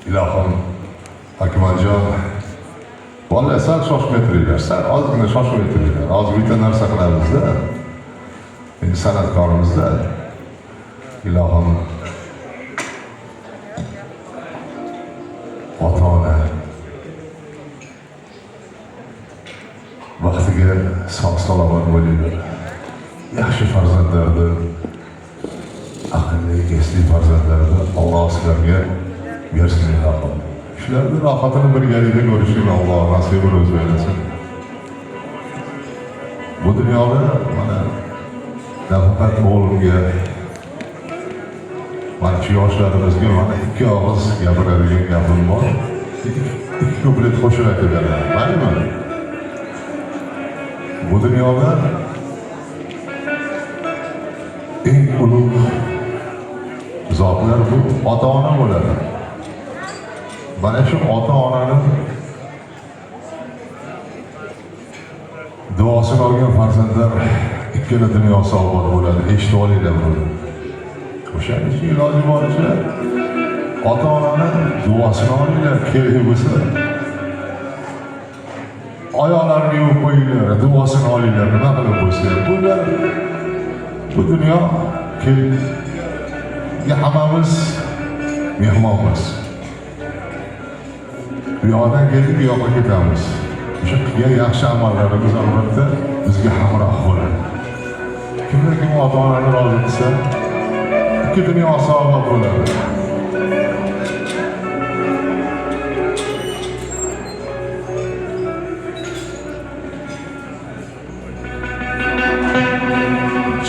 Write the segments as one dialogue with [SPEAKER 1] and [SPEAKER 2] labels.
[SPEAKER 1] ilohim Akmaljon, vallahi sal shoshmay turinglar, sal ozgina shoshmay turinglar. Hozir bitta narsa qilamizda. Endi san'atkorimizda ilohim ota-ona vaqtiga sog'-salomat bo'linglar. Yaxshi farzandlarni, aqlli, esli farzandlarni Alloh sizlarga bersin ilohim. Shularning rohatini birgalikda ko'rishni Alloh nasib o'zi bersin. Bu dunyoda mana nafaqat o'g'limga, mana shu yoshlarimizga mana ikki og'iz gapiradigan gapim bor. Ikki kuplet qo'shiq aytib beraman, maylimi? Bu dunyoda eng ulug' zotlar bu ota-ona bo'ladi. Mana shu ota-onaning duosini olgan farzandlar ikkala dunyo sog'lom bo'ladi. Eshitib olinglar buni. O'shaning uchun iloji boricha ota-onaning duosini olinglar, kerak bo'lsa oyoqlarini yuvib qo'yinglar, duosini olinglar, nima qilib bo'lsa. Bular bu dunyo hammamiz mehmonmiz. Bu yoqdan kelib, bu yoqqa ketamiz. O'sha qilgan yaxshi amallarimiz albatta bizga hamroh bo'ladi. Kimlar kim ota-onani rozi qilsa, ikki dunyo sog'lom bo'ladi.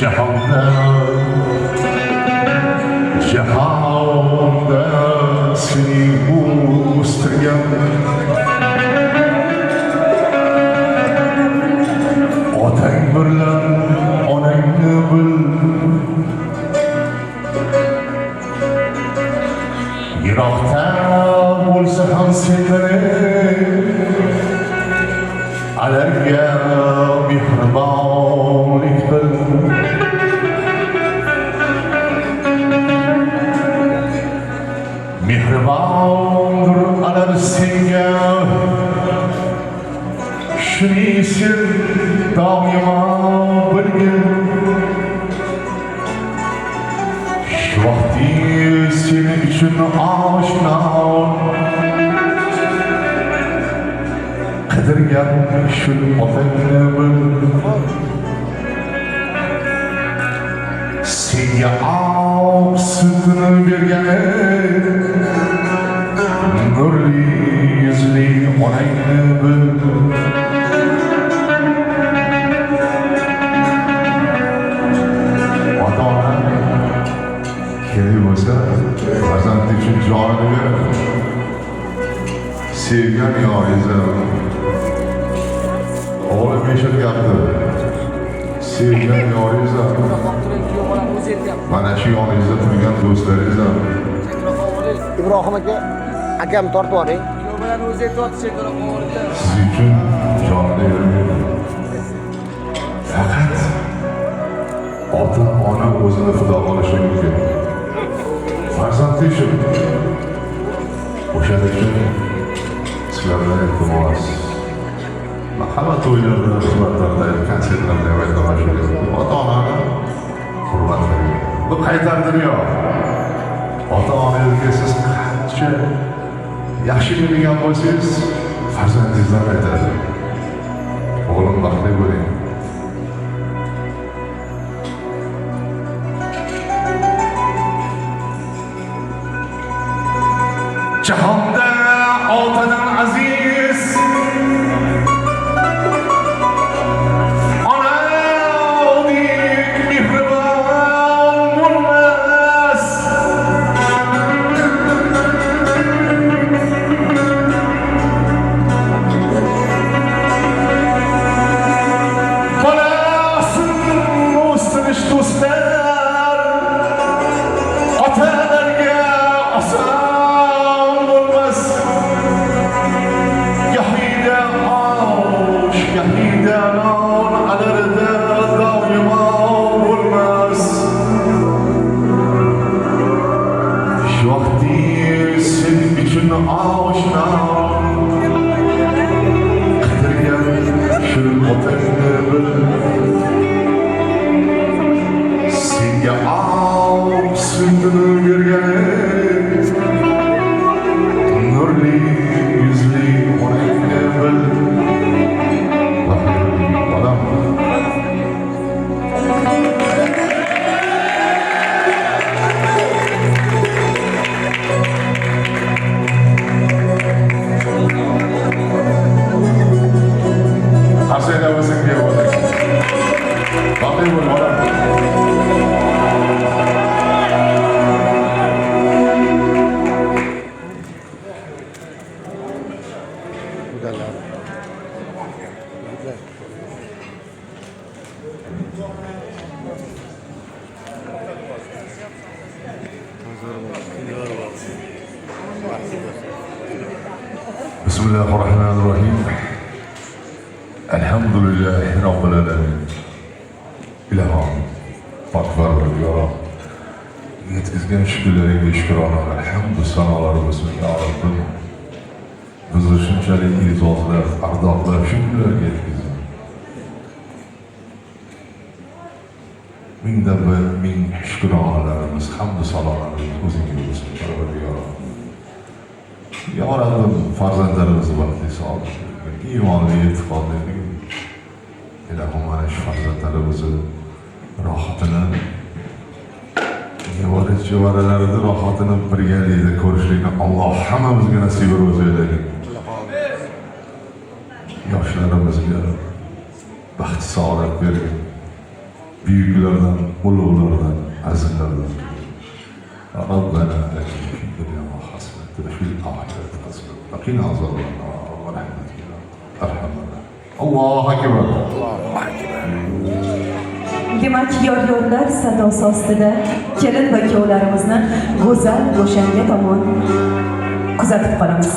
[SPEAKER 1] Jahonda seni o'stirgan otang bilan onangni bil, yiroqda bo'lsa ham sendan alarga mehribonlik bil. Mehribondir alar senga, shuning sen doimo bilgin. Shu vaqtingiz sening uchun oshno, qidirgan shu otangni bil. Senga oq sutini bergan nurli yuzli onangni bil. Ota-ona kerak bo'lsa farzand uchun jonini beradi. Sevgan yoringizni o'g'lim eshityapti. Sevgan yoringizni, mana shu yoningizda turgan do'stlaringiz ham.
[SPEAKER 2] Ibrohim aka, akam tortib oling.
[SPEAKER 3] bilan o'zi tortishadi.
[SPEAKER 1] Siz uchun jonini bermaydi. Faqat ota-ona o'zini fido qilishi mumkin. Farzandi uchun. O'shaning uchun sizlardan iltimos. Hamma to'ylarda, suhbatlarda, konsertlarda aytamiz. Ota-onani hurmat qiling. Bu qaytar dunyo. Ota-onangizga siz qancha yaxshi bilgan bo'lsangiz, farzandingizlar aytadi. O'g'lim baxtli bo'ling. Jahonda otadan aziz shuni oshna qidirgan shirin otangni bil senga suyundini bergan nurli yuzli onangni bil odam Hasilnya musim dia boleh. Tapi boleh orang.
[SPEAKER 2] Udahlah.
[SPEAKER 1] Bismillahirrahmanirrahim. Elhamdülillahi Rabbil Alemin. İlahım, Pakvarlar ya Rab. Yetkizgen şükürleriyle şükürana, elhamdü sanalarımızın ya Rabbim. Bizi şunchalik izozlar, ardaqlar, şükürlerge yetkizin. Mingdan ming şüküranalarımız, hamdü sanalarımız o'zingga bo'lsin, Parvardigor. Ya Rabbim, farzandlarimizni baxtli sog'lik, iymonli, e'tiqodli. Ilohim mana shu farzandlarimizni rohatini, nevara-chevaralarini rohatini birgalikda ko'rishlikni Alloh hammamizga nasib etsin. Yoshlarımızga baxt saodat bergin. Büyüklerden, ulug'lardan, azizlardan. Rabbana atina fid dunya hasanatan wa fil akhirati hasanatan wa qina azaban nar wa rahmatika ya arhamar rahimin. Allohu akbar.
[SPEAKER 4] Demak, yor-yorlar sadosi ostida kelin va kuyovlarimizni go'zal o'shanga tomon kuzatib qolamiz.